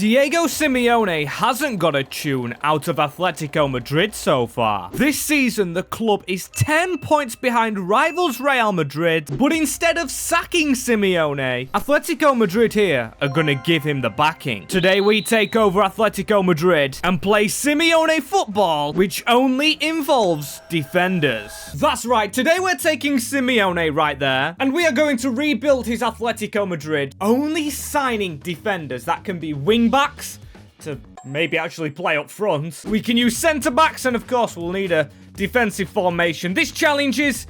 Diego Simeone hasn't got a tune out of Atletico Madrid so far. This season, the club is 10 points behind rivals Real Madrid, but instead of sacking Simeone, Atletico Madrid here are gonna give him the backing. Today we take over Atletico Madrid and play Simeone football, which only involves defenders. That's right, today we're taking Simeone right there, and we are going to rebuild his Atletico Madrid, only signing defenders that can be wing-backs to maybe actually play up front. We can use centre-backs, and of course we'll need a defensive formation. This challenge is...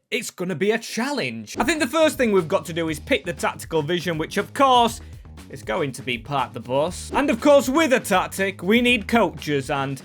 it's gonna be a challenge. I think the first thing we've got to do is pick the tactical vision, which of course is going to be park the bus. And of course, with a tactic, we need coaches, and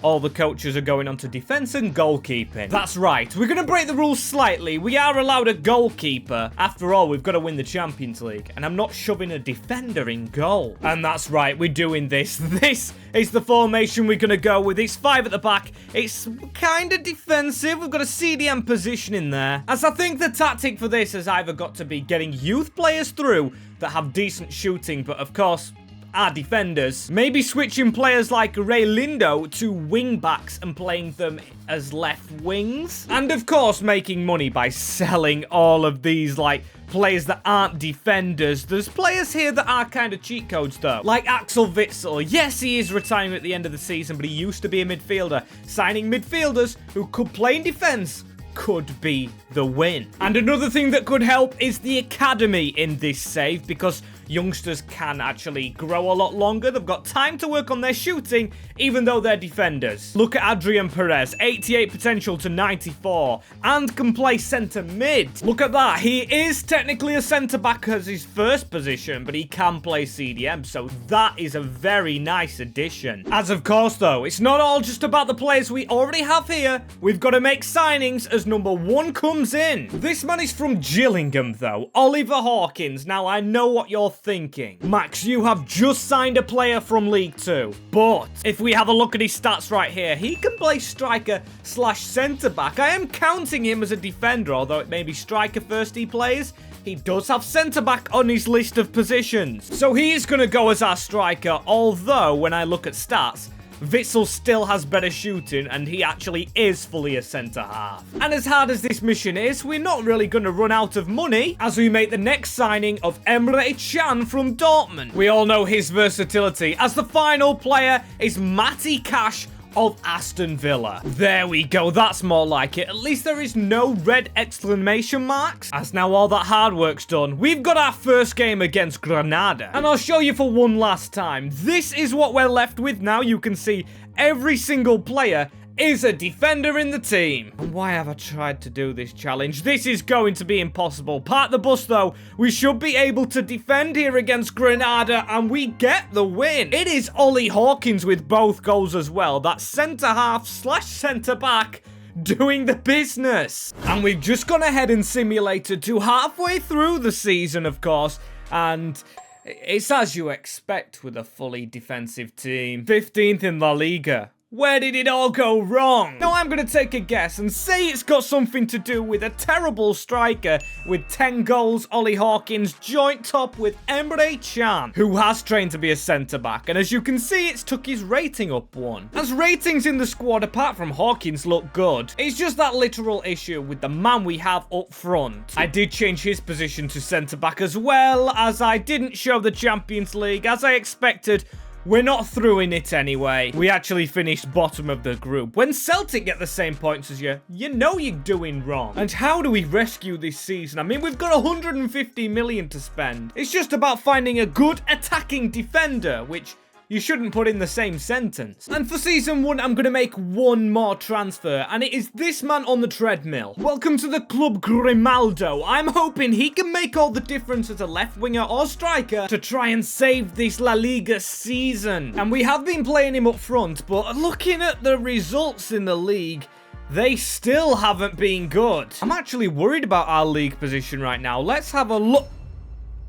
all the coaches are going on to defense and goalkeeping. That's right, we're going to break the rules slightly. We are allowed a goalkeeper. After all, we've got to win the Champions League, and I'm not shoving a defender in goal. And that's right, we're doing this. This is the formation we're going to go with. It's 5 at the back. It's kind of defensive. We've got a CDM position in there. As I think the tactic for this has either got to be getting youth players through that have decent shooting, but of course, our defenders. Maybe switching players like Ray Lindo to wing backs and playing them as left wings. And of course, making money by selling all of these, like, players that aren't defenders. There's players here that are kind of cheat codes, though. Like Axel Witsel. Yes, he is retiring at the end of the season, but he used to be a midfielder. Signing midfielders who could play in defense could be the win. And another thing that could help is the academy in this save, because youngsters can actually grow a lot longer. They've got time to work on their shooting, even though they're defenders. Look at Adrian Perez, 88 potential to 94, and can play centre mid. Look at that. He is technically a centre back as his first position, but he can play CDM, so that is a very nice addition. As of course, though, it's not all just about the players we already have here. We've got to make signings as number 1 comes in. This man is from Gillingham, though. Oliver Hawkins. Now, I know what you're thinking. Max, you have just signed a player from League 2. But if we have a look at his stats right here, he can play striker / centre back. I am counting him as a defender, although it may be striker first he plays. He does have centre back on his list of positions. So he is going to go as our striker, although when I look at stats, Witsel still has better shooting, and he actually is fully a centre-half. And as hard as this mission is, we're not really going to run out of money as we make the next signing of Emre Can from Dortmund. We all know his versatility, as the final player is Matty Cash of Aston Villa. There we go, that's more like it. At least there is no red exclamation marks, as now all that hard work's done. We've got our first game against Granada, and I'll show you for one last time. This is what we're left with now. You can see every single player is a defender in the team. And why have I tried to do this challenge? This is going to be impossible. Park the bus, though. We should be able to defend here against Granada, and we get the win. It is Ollie Hawkins with both goals as well. That centre-half / centre-back doing the business. And we've just gone ahead and simulated to halfway through the season, of course, and it's as you expect with a fully defensive team. 15th in La Liga. Where did it all go wrong? Now I'm going to take a guess and say it's got something to do with a terrible striker with 10 goals, Ollie Hawkins, joint top with Emre Can, who has trained to be a centre-back, and as you can see, it's took his rating up 1. As ratings in the squad, apart from Hawkins, look good, it's just that literal issue with the man we have up front. I did change his position to centre-back as well, as I didn't show the Champions League, as I expected. We're not through in it anyway. We actually finished bottom of the group. When Celtic get the same points as you, you know you're doing wrong. And how do we rescue this season? I mean, we've got 150 million to spend. It's just about finding a good attacking defender, which you shouldn't put in the same sentence. And for season 1, I'm going to make one more transfer, and it is this man on the treadmill. Welcome to the club, Grimaldo. I'm hoping he can make all the difference as a left winger or striker to try and save this La Liga season. And we have been playing him up front, but looking at the results in the league, they still haven't been good. I'm actually worried about our league position right now. Let's have a look.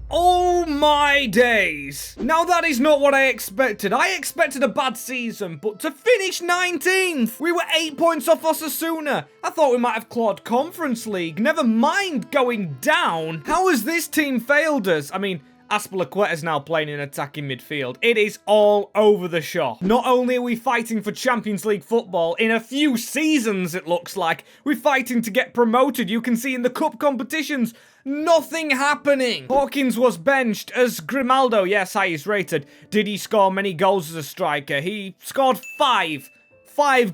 Oh my days. Now that is not what I expected. I expected a bad season, but to finish 19th, we were 8 points off Osasuna. I thought we might have clawed Conference League, never mind going down. How has this team failed us? I mean, Azpilicueta's now playing in attacking midfield. It is all over the shop. Not only are we fighting for Champions League football, in a few seasons it looks like, we're fighting to get promoted. You can see in the cup competitions, nothing happening. Hawkins was benched as Grimaldo, yes, highest rated. Did he score many goals as a striker? He scored 5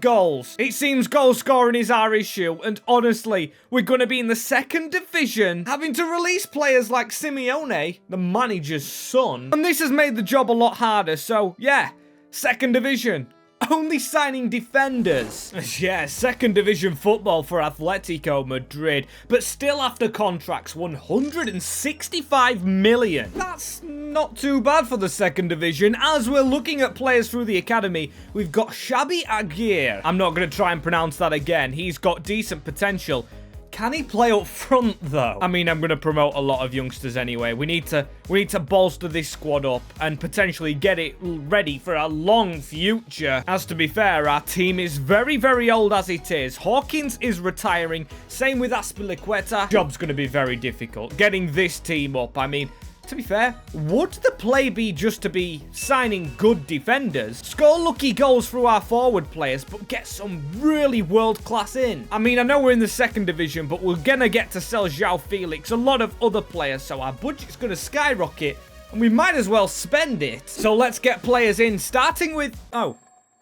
goals. It seems goal scoring is our issue, and honestly, we're going to be in the second division, having to release players like Simeone, the manager's son, and this has made the job a lot harder, so yeah, second division. Only signing defenders. Yeah, second division football for Atletico Madrid, but still after contracts, 165 million. That's not too bad for the second division. As we're looking at players through the academy, we've got Xabi Aguirre. I'm not going to try and pronounce that again. He's got decent potential. Can he play up front, though? I mean, I'm going to promote a lot of youngsters anyway. We need to bolster this squad up and potentially get it ready for a long future. As to be fair, our team is very, very old as it is. Hawkins is retiring. Same with Azpilicueta. Job's going to be very difficult. Getting this team up, I mean, to be fair, would the play be just to be signing good defenders, score lucky goals through our forward players, but get some really world-class in? I mean, I know we're in the second division, but we're going to get to sell João Felix, a lot of other players, so our budget's going to skyrocket, and we might as well spend it. So let's get players in, starting with... Oh,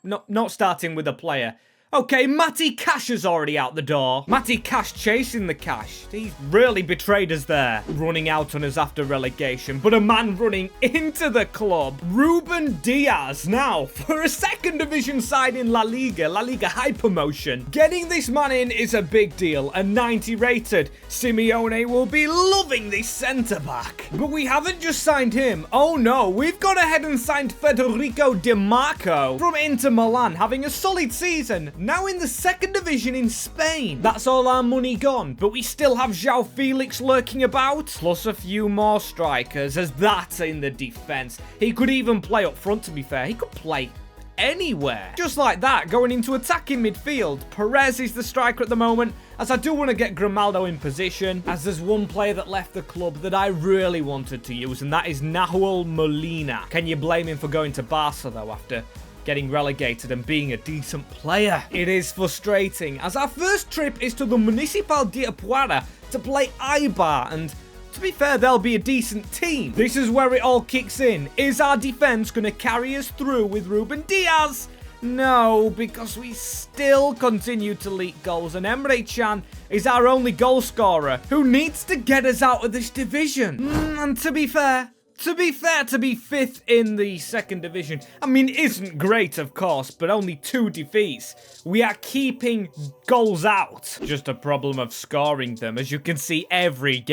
no, not starting with a player. Okay, Matty Cash is already out the door. Matty Cash chasing the cash. He's really betrayed us there. Running out on us after relegation. But a man running into the club. Ruben Diaz now for a second division side in La Liga. La Liga high promotion. Getting this man in is a big deal. A 90 rated. Simeone will be loving this centre back. But we haven't just signed him. Oh no, we've gone ahead and signed Federico Di Marco from Inter Milan. Having a solid season. Now in the second division in Spain. That's all our money gone, but we still have João Felix lurking about, plus a few more strikers, as that's in the defense. He could even play up front, to be fair. He could play anywhere. Just like that, going into attacking midfield. Perez is the striker at the moment, as I do want to get Grimaldo in position, as there's one player that left the club that I really wanted to use, and that is Nahuel Molina. Can you blame him for going to Barca, though, after getting relegated and being a decent player? It is frustrating, as our first trip is to the Municipal de Apuara to play Eibar, and to be fair, they'll be a decent team. This is where it all kicks in. Is our defense going to carry us through with Ruben Diaz? No, because we still continue to leak goals, and Emre Can is our only goal scorer who needs to get us out of this division. And to be fair, to be fifth in the second division, I mean, isn't great, of course, but only 2 defeats. We are keeping goals out. Just a problem of scoring them. As you can see, every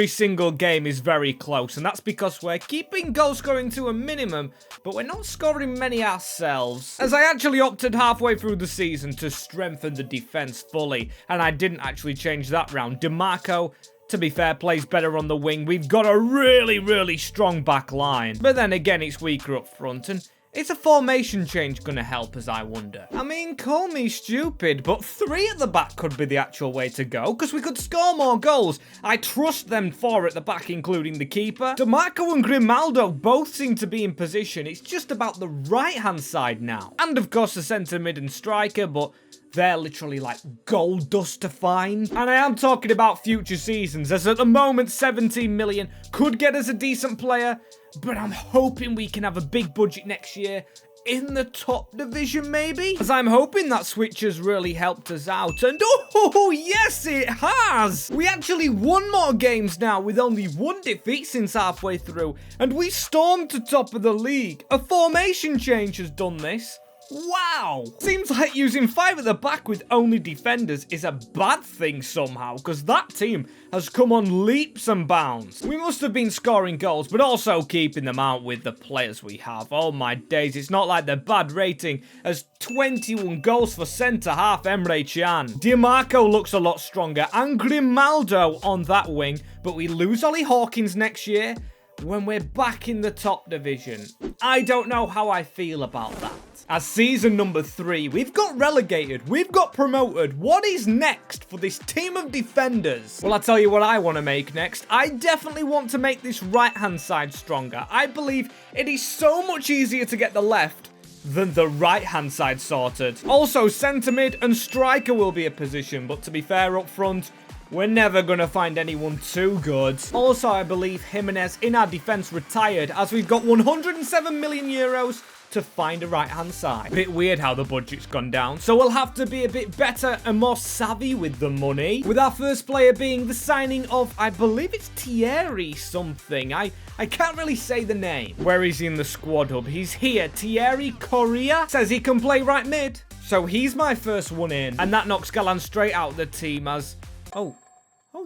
single game is very close, and that's because we're keeping goal scoring to a minimum, but we're not scoring many ourselves. As I actually opted halfway through the season to strengthen the defense fully, and I didn't actually change that round. DeMarco, to be fair, plays better on the wing. We've got a really, really strong back line. But then again, it's weaker up front, and is a formation change going to help us, I wonder? I mean, call me stupid, but 3 at the back could be the actual way to go, because we could score more goals. I trust them 4 at the back, including the keeper. DeMarco and Grimaldo both seem to be in position. It's just about the right-hand side now. And, of course, the centre mid and striker, but they're literally like gold dust to find. And I am talking about future seasons, as at the moment 17 million could get us a decent player, but I'm hoping we can have a big budget next year in the top division, maybe? As I'm hoping that switch has really helped us out. And oh, yes, it has! We actually won more games now with only 1 defeat since halfway through, and we stormed to top of the league. A formation change has done this. Wow! Seems like using 5 at the back with only defenders is a bad thing somehow, because that team has come on leaps and bounds. We must have been scoring goals, but also keeping them out with the players we have. Oh my days, it's not like they're bad rating, as 21 goals for centre-half Emre Can. DiMarco looks a lot stronger, and Grimaldo on that wing, but we lose Ollie Hawkins next year when we're back in the top division. I don't know how I feel about that. As season number 3, we've got relegated, we've got promoted. What is next for this team of defenders? Well, I'll tell you what I want to make next. I definitely want to make this right-hand side stronger. I believe it is so much easier to get the left than the right-hand side sorted. Also, centre mid and striker will be a position, but to be fair up front, we're never going to find anyone too good. Also, I believe Jimenez in our defence retired, as we've got 107 million euros to find a right-hand side. Bit weird how the budget's gone down, so we'll have to be a bit better and more savvy with the money. With our first player being the signing of, I believe it's Thierry something. I can't really say the name. Where is he in the squad hub? He's here. Thierry Correa says he can play right mid, so he's my first one in. And that knocks Galan straight out of the team as... Oh,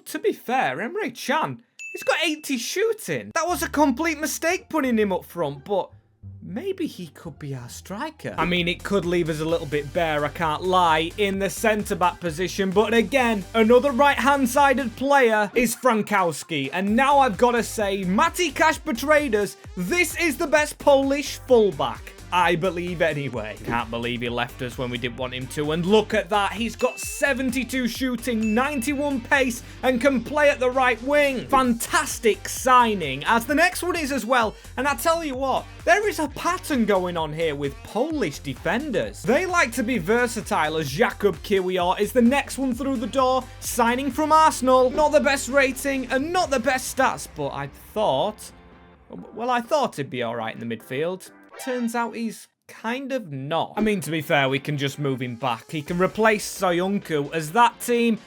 to be fair, Emre Can, he's got 80 shooting. That was a complete mistake putting him up front, but maybe he could be our striker. I mean, it could leave us a little bit bare, I can't lie, in the centre-back position. But again, another right-hand-sided player is Frankowski. And now I've got to say, Matty Cash betrayed us. This is the best Polish fullback. I believe anyway. Can't believe he left us when we didn't want him to. And look at that. He's got 72 shooting, 91 pace, and can play at the right wing. Fantastic signing, as the next one is as well. And I tell you what, there is a pattern going on here with Polish defenders. They like to be versatile, as Jakub Kiwior is the next one through the door, signing from Arsenal. Not the best rating and not the best stats, but I thought he'd be all right in the midfield. Turns out he's kind of not. I mean, to be fair, we can just move him back. He can replace Soyuncu, as that team,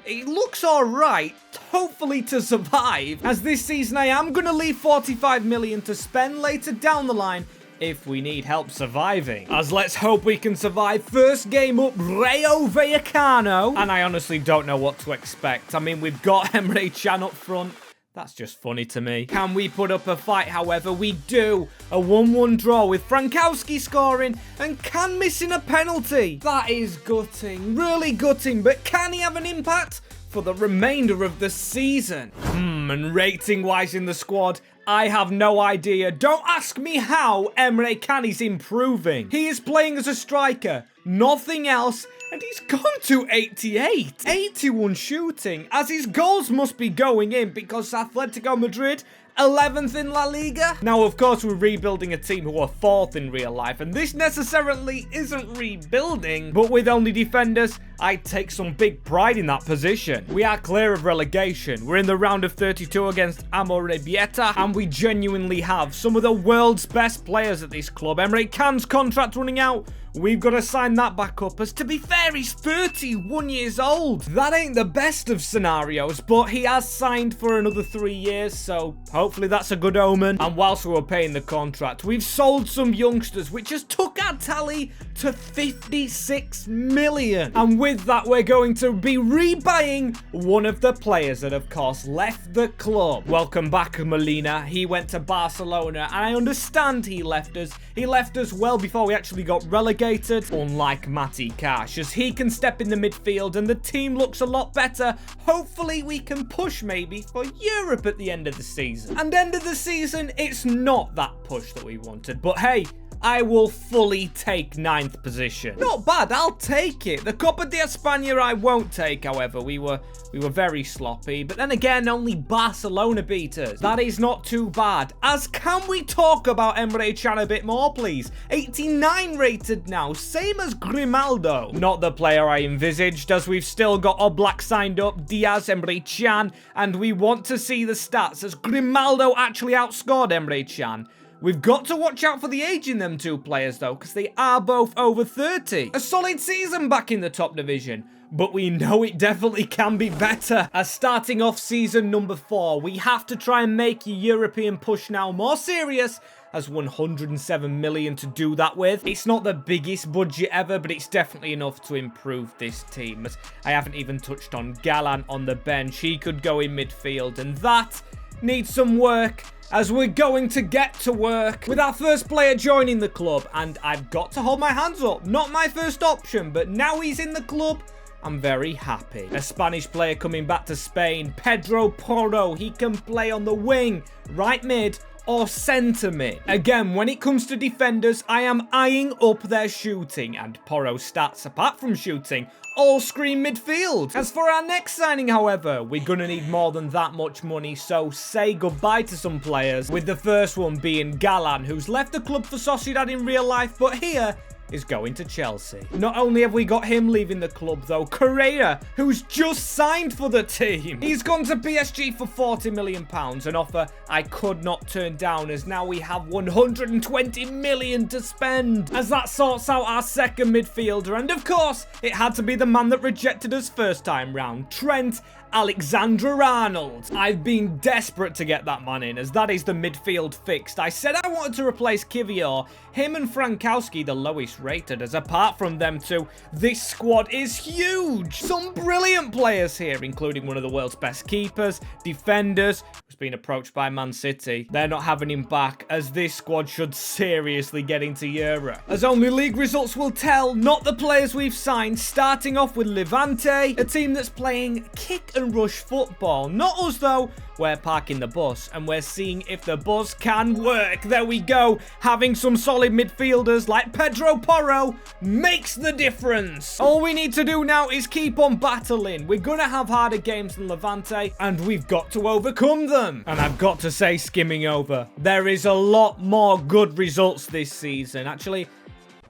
it looks all right, hopefully to survive. As this season, I am going to leave 45 million to spend later down the line if we need help surviving. As let's hope we can survive. First game up, Rayo Vallecano. And I honestly don't know what to expect. I mean, we've got Emre Can up front. That's just funny to me. Can we put up a fight? However, we do. A 1-1 draw with Frankowski scoring and Can missing a penalty. That is gutting, really gutting. But can he have an impact for the remainder of the season? And rating-wise in the squad, I have no idea. Don't ask me how Emre Can is improving. He is playing as a striker, nothing else. And he's gone to 88. 81 shooting, as his goals must be going in because Atletico Madrid 11th in La Liga. Now, of course, we're rebuilding a team who are 4th in real life, and this necessarily isn't rebuilding, but with only defenders, I take some big pride in that position. We are clear of relegation. We're in the round of 32 against Amorebieta, and we genuinely have some of the world's best players at this club. Emre Can's contract running out. We've got to sign that back up, as to be fair, he's 31 years old. That ain't the best of scenarios, but he has signed for another 3 years, so hopefully that's a good omen. And whilst we were paying the contract, we've sold some youngsters, which has took our tally to 56 million. And with that, we're going to be rebuying one of the players that, of course, left the club. Welcome back, Molina. He went to Barcelona, and I understand he left us. He left us well before we actually got relegated. Unlike Matty Cash, as he can step in the midfield and the team looks a lot better. Hopefully we can push maybe for Europe at the end of the season. And end of the season, it's not that push that we wanted, but hey, I will fully take 9th position. Not bad, I'll take it. The Copa de España I won't take, however. We were very sloppy, but then again, only Barcelona beat us. That is not too bad. As can we talk about Emre Can a bit more, please? 89 rated now, same as Grimaldo. Not the player I envisaged, as we've still got Oblak signed up, Diaz, Emre Can, and we want to see the stats, as Grimaldo actually outscored Emre Can. We've got to watch out for the age in them two players, though, because they are both over 30. A solid season back in the top division, but we know it definitely can be better. As starting off season number 4, we have to try and make your European push now more serious, as 107 million to do that with. It's not the biggest budget ever, but it's definitely enough to improve this team. As I haven't even touched on Galan on the bench. He could go in midfield, and that needs some work, as we're going to get to work with our first player joining the club. And I've got to hold my hands up. Not my first option, but now he's in the club, I'm very happy. A Spanish player coming back to Spain, Pedro Porro. He can play on the wing, right mid, or centre mid? Again, when it comes to defenders, I am eyeing up their shooting, and Porro's stats, apart from shooting, all scream midfield. As for our next signing, however, we're gonna need more than that much money, so say goodbye to some players, with the first one being Galan, who's left the club for Sociedad in real life, but here is going to Chelsea. Not only have we got him leaving the club though, Correa, who's just signed for the team. He's gone to PSG for £40 million, an offer I could not turn down, as now we have 120 million to spend, as that sorts out our second midfielder. And of course, it had to be the man that rejected us first time round, Trent Alexander-Arnold. I've been desperate to get that man in, as that is the midfield fixed. I said I wanted to replace Kivior, him and Frankowski the lowest rated, as apart from them two, this squad is huge. Some brilliant players here, including one of the world's best keepers, defenders, who's been approached by Man City. They're not having him back, as this squad should seriously get into Europe. As only league results will tell, not the players we've signed, starting off with Levante, a team that's playing kick and rush football. Not us though. We're parking the bus and we're seeing if the bus can work. There we go. Having some solid midfielders like Pedro Porro makes the difference. All we need to do now is keep on battling. We're gonna have harder games than Levante, and we've got to overcome them. And I've got to say, skimming over, there is a lot more good results this season. Actually,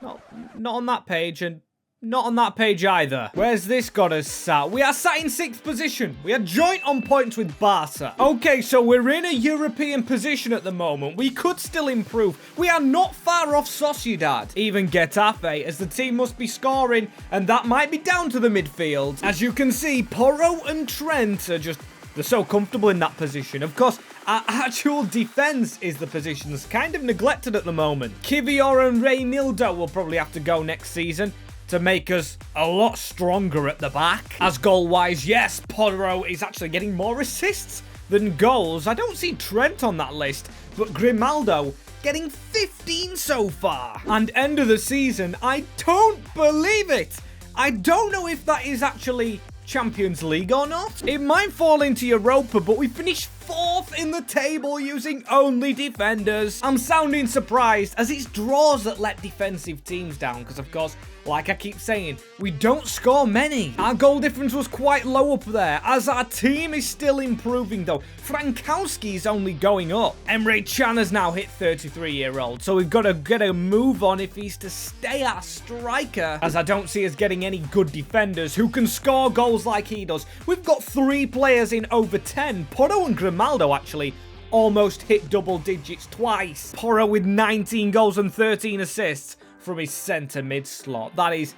not on that page, and not on that page either. Where's this got us sat? We are sat in 6th position. We are joint on points with Barca. Okay, so we're in a European position at the moment. We could still improve. We are not far off Sociedad. Even Getafe, as the team must be scoring, and that might be down to the midfield. As you can see, Porro and Trent are just... they're so comfortable in that position. Of course, our actual defense is the position that's kind of neglected at the moment. Kivior and Reynildo will probably have to go next season to make us a lot stronger at the back. As goal-wise, yes, Porro is actually getting more assists than goals. I don't see Trent on that list, but Grimaldo getting 15 so far. And end of the season, I don't believe it. I don't know if that is actually Champions League or not. It might fall into Europa, but we finished 4th in the table using only defenders. I'm sounding surprised, as it's draws that let defensive teams down, because of course, like I keep saying, we don't score many. Our goal difference was quite low up there, as our team is still improving though. Frankowski is only going up. Emre Can has now hit 33-year-old, so we've got to get a move on if he's to stay our striker, as I don't see us getting any good defenders who can score goals like he does. We've got 3 players in over 10. Porro and Grimaldo actually almost hit double digits twice. Porro with 19 goals and 13 assists from his centre mid slot. That is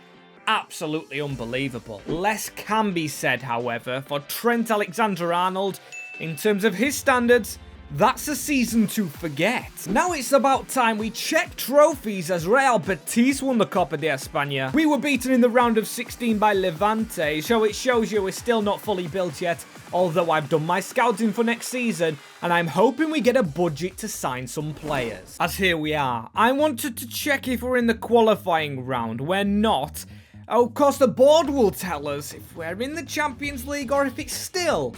absolutely unbelievable. Less can be said, however, for Trent Alexander-Arnold. In terms of his standards, that's a season to forget. Now it's about time we check trophies, as Real Betis won the Copa de España. We were beaten in the round of 16 by Levante, so it shows you we're still not fully built yet, although I've done my scouting for next season, and I'm hoping we get a budget to sign some players. As here we are. I wanted to check if we're in the qualifying round. We're not. Of course, the board will tell us if we're in the Champions League or if it's still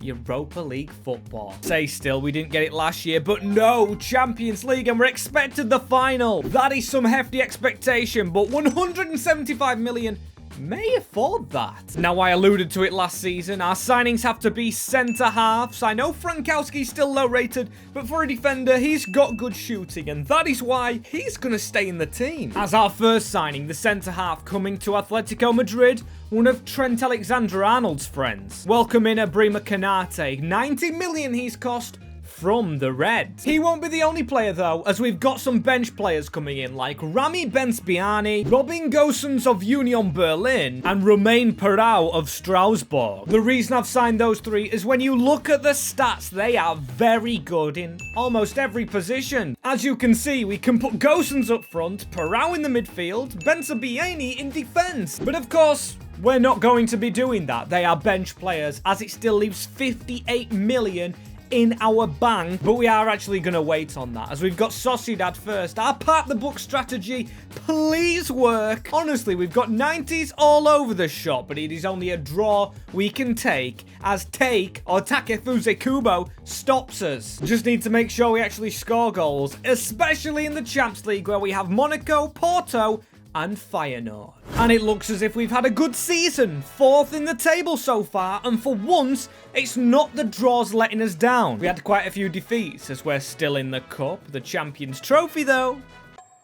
Europa League football. Say still, we didn't get it last year, but no, Champions League, and we're expected the final. That is some hefty expectation, but 175 million may afford that. Now, I alluded to it last season. Our signings have to be centre-halves. I know Frankowski's still low-rated, but for a defender, he's got good shooting, and that is why he's going to stay in the team. As our first signing, the centre-half coming to Atletico Madrid, one of Trent Alexander-Arnold's friends. Welcome in Ibrahima Konate. 90 million he's cost from the Reds. He won't be the only player though, as we've got some bench players coming in like Rami Benspiani, Robin Gosens of Union Berlin, and Romain Perau of Strasbourg. The reason I've signed those 3 is when you look at the stats, they are very good in almost every position. As you can see, we can put Gosens up front, Perau in the midfield, Benspiani in defense. But of course, we're not going to be doing that. They are bench players, as it still leaves 58 million in our bank, but we are actually going to wait on that as we've got Sociedad first. Our part the book strategy, please work. Honestly, we've got 90s all over the shop, but it is only a draw we can take as Takefusa Kubo stops us. Just need to make sure we actually score goals, especially in the Champions League where we have Monaco, Porto, and Feyenoord. And it looks as if we've had a good season, 4th in the table so far, and for once, it's not the draws letting us down. We had quite a few defeats as we're still in the cup. The Champions Trophy, though,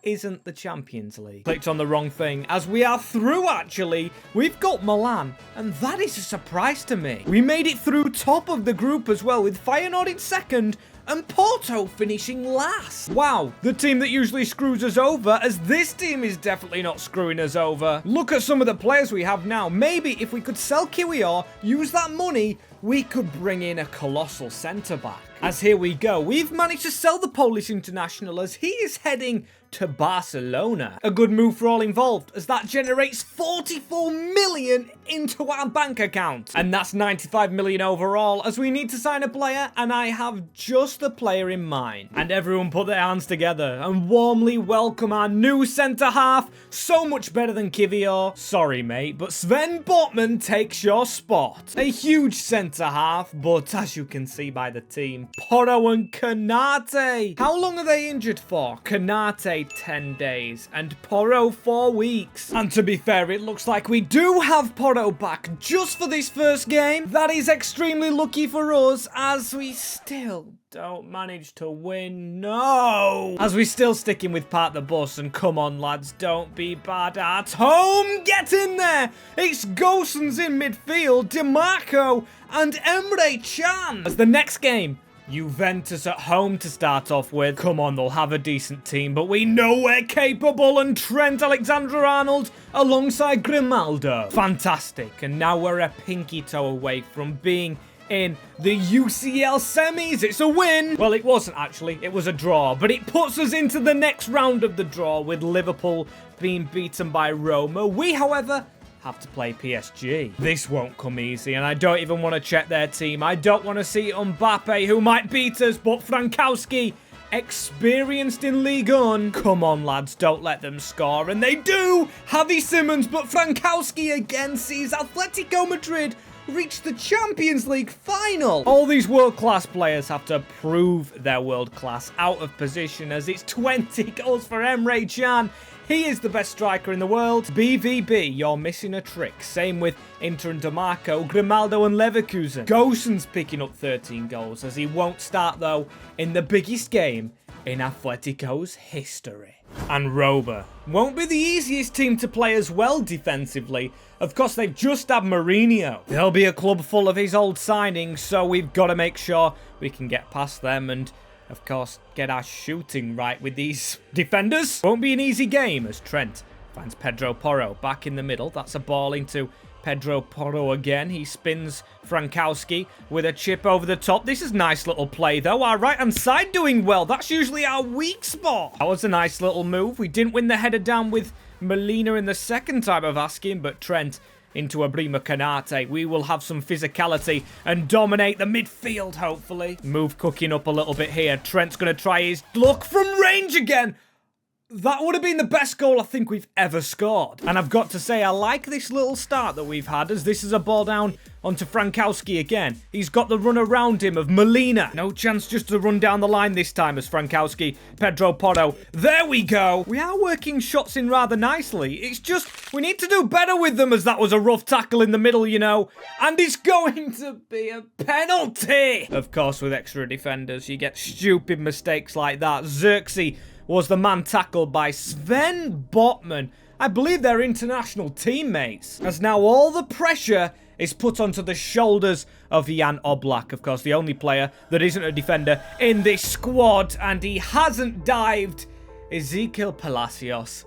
isn't the Champions League. Clicked on the wrong thing, as we are through, actually. We've got Milan, and that is a surprise to me. We made it through top of the group as well, with Feyenoord in second, and Porto finishing last. Wow, the team that usually screws us over, as this team is definitely not screwing us over. Look at some of the players we have now. Maybe if we could sell Kiwior, use that money, we could bring in a colossal centre-back. As here we go, we've managed to sell the Polish international as he is heading to Barcelona. A good move for all involved, as that generates 44 million into our bank account. And that's 95 million overall, as we need to sign a player, and I have just the player in mind. And everyone put their hands together and warmly welcome our new centre-half, so much better than Kiwior. Sorry, mate, but Sven Botman takes your spot. A huge centre-half, but as you can see by the team, Porro and Konate. How long are they injured for? Konate 10 days and Porro 4 weeks. And to be fair, it looks like we do have Porro back just for this first game. That is extremely lucky for us, as we still don't manage to win. No! As we're still sticking with part the bus, and come on, lads, don't be bad at home. Get in there! It's Gosens in midfield, DeMarco and Emre Can. As the next game, Juventus at home to start off with. Come on, they'll have a decent team, but we know we're capable, and Trent Alexander-Arnold alongside Grimaldo. Fantastic, and now we're a pinky toe away from being in the UCL semis. It's a win. Well, it wasn't actually. It was a draw, but it puts us into the next round of the draw with Liverpool being beaten by Roma. We, however, have to play PSG. This won't come easy, and I don't even want to check their team. I don't want to see Mbappe, who might beat us, but Frankowski, experienced in Ligue 1. Come on, lads, don't let them score, and they do! Javi Simons, but Frankowski again sees Atletico Madrid reach the Champions League final. All these world-class players have to prove their world-class out of position, as it's 20 goals for Emre Can. He is the best striker in the world. BVB, you're missing a trick. Same with Inter and DeMarco, Grimaldo and Leverkusen. Gosens picking up 13 goals, as he won't start, though, in the biggest game in Atletico's history. And Roma won't be the easiest team to play as well defensively. Of course, they've just had Mourinho. There'll be a club full of his old signings, so we've got to make sure we can get past them and, of course, get our shooting right with these defenders. Won't be an easy game, as Trent finds Pedro Porro back in the middle. That's a ball into Pedro Porro again. He spins Frankowski with a chip over the top. This is nice little play, though. Our right-hand side doing well. That's usually our weak spot. That was a nice little move. We didn't win the header down with Molina in the second time of asking, but Trent into Ibrahima Konate. We will have some physicality and dominate the midfield, hopefully. Move cooking up a little bit here. Trent's going to try his luck from range again. That would have been the best goal I think we've ever scored. And I've got to say, I like this little start that we've had, as this is a ball down onto Frankowski again. He's got the run around him of Molina. No chance just to run down the line this time as Frankowski, Pedro Porro. There we go. We are working shots in rather nicely. It's just, we need to do better with them, as that was a rough tackle in the middle, you know. And it's going to be a penalty. Of course, with extra defenders, you get stupid mistakes like that. Xerxes was the man tackled by Sven Botman. I believe they're international teammates, as now all the pressure is put onto the shoulders of Jan Oblak. Of course, the only player that isn't a defender in this squad, and he hasn't dived. Ezequiel Palacios.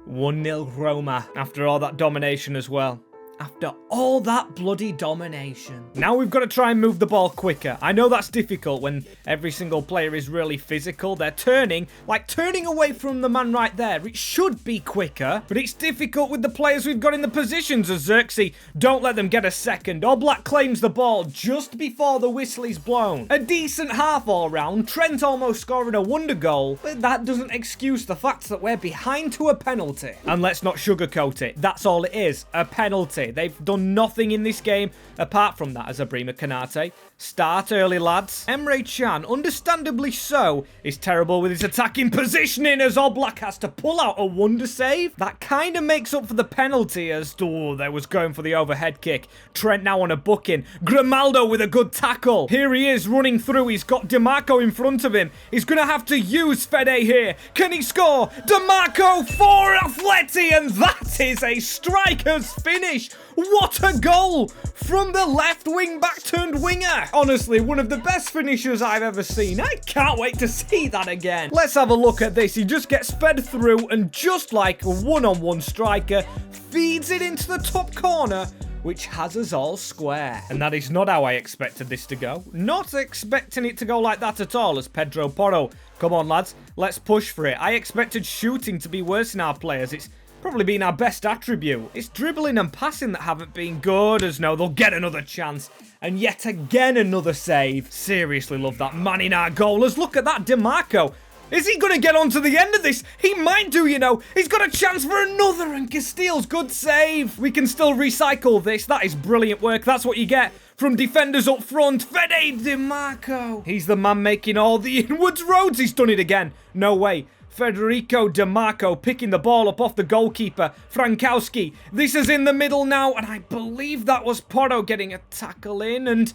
1-0 Roma after all that domination as well. After all that bloody domination. Now we've got to try and move the ball quicker. I know that's difficult when every single player is really physical. They're turning away from the man right there. It should be quicker, but it's difficult with the players we've got in the positions. As Xerxes, don't let them get a second. Oblak claims the ball just before the whistle is blown. A decent half all round. Trent almost scoring a wonder goal, but that doesn't excuse the fact that we're behind to a penalty. And let's not sugarcoat it. That's all it is, a penalty. They've done nothing in this game apart from that as Ibrahima Konate. Start early, lads. Emre Can, understandably so, is terrible with his attacking positioning as Oblak has to pull out a wonder save. That kind of makes up for the penalty as, there was going for the overhead kick. Trent now on a booking. Grimaldo with a good tackle. Here he is running through. He's got DeMarco in front of him. He's going to have to use Fede here. Can he score? DeMarco for Atleti, and that is a striker's finish. What a goal from the left wing back turned winger. Honestly, one of the best finishers I've ever seen. I can't wait to see that again. Let's have a look at this. He just gets fed through and just like a one-on-one striker, feeds it into the top corner, which has us all square. And that is not how I expected this to go. Not expecting it to go like that at all as Pedro Porro. Come on, lads. Let's push for it. I expected shooting to be worse in our players. It's probably been our best attribute. It's dribbling and passing that haven't been good, as no, they'll get another chance. And yet again, another save. Seriously love that man in our goalers. Look at that, DeMarco. Is he going to get on to the end of this? He might do, you know. He's got a chance for another, and Castile's good save. We can still recycle this. That is brilliant work. That's what you get from defenders up front. Fede DeMarco. He's the man making all the inwards roads. He's done it again. No way. Federico DeMarco picking the ball up off the goalkeeper, Frankowski. This is in the middle now, and I believe that was Porro getting a tackle in, and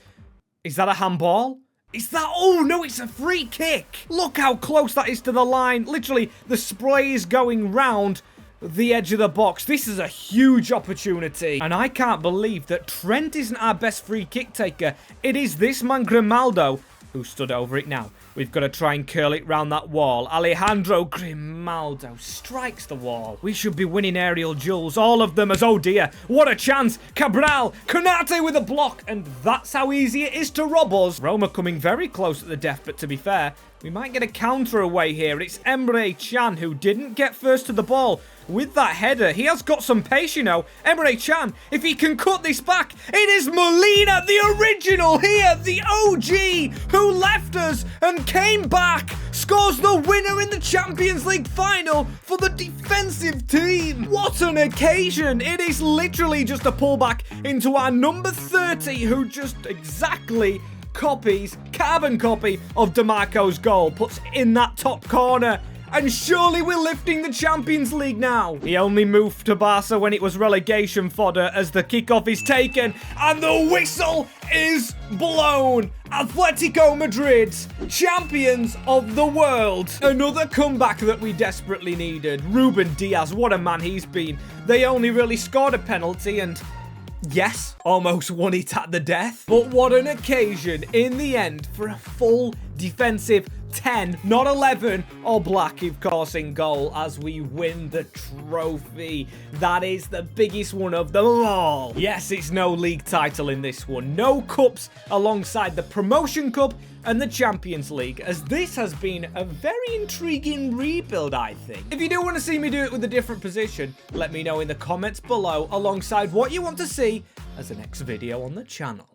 is that a handball? Is that... Oh, no, it's a free kick. Look how close that is to the line. Literally, the spray is going round the edge of the box. This is a huge opportunity, and I can't believe that Trent isn't our best free kick taker. It is this man, Grimaldo, who stood over it now. We've got to try and curl it round that wall. Alejandro Grimaldo strikes the wall. We should be winning aerial duels. All of them as, oh dear, what a chance. Cabral, Konate with a block. And that's how easy it is to rob us. Roma coming very close at the death, but to be fair, we might get a counter away here. It's Emre Can who didn't get first to the ball. With that header, he has got some pace, you know. Emre Can, if he can cut this back, it is Molina, the original here, the OG, who left us and came back, scores the winner in the Champions League final for the defensive team. What an occasion. It is literally just a pullback into our number 30, who just exactly copies, carbon copy of DeMarco's goal, puts it in that top corner. And surely we're lifting the Champions League now. He only moved to Barca when it was relegation fodder as the kickoff is taken and the whistle is blown. Atletico Madrid, champions of the world. Another comeback that we desperately needed. Ruben Diaz, what a man he's been. They only really scored a penalty and... yes, almost won it at the death. But what an occasion in the end for a full defensive 10, not 11, Oblak, of course, in goal as we win the trophy. That is the biggest one of them all. Yes, it's no league title in this one. No cups alongside the Promotion Cup and the Champions League, as this has been a very intriguing rebuild, I think. If you do want to see me do it with a different position, let me know in the comments below alongside what you want to see as the next video on the channel.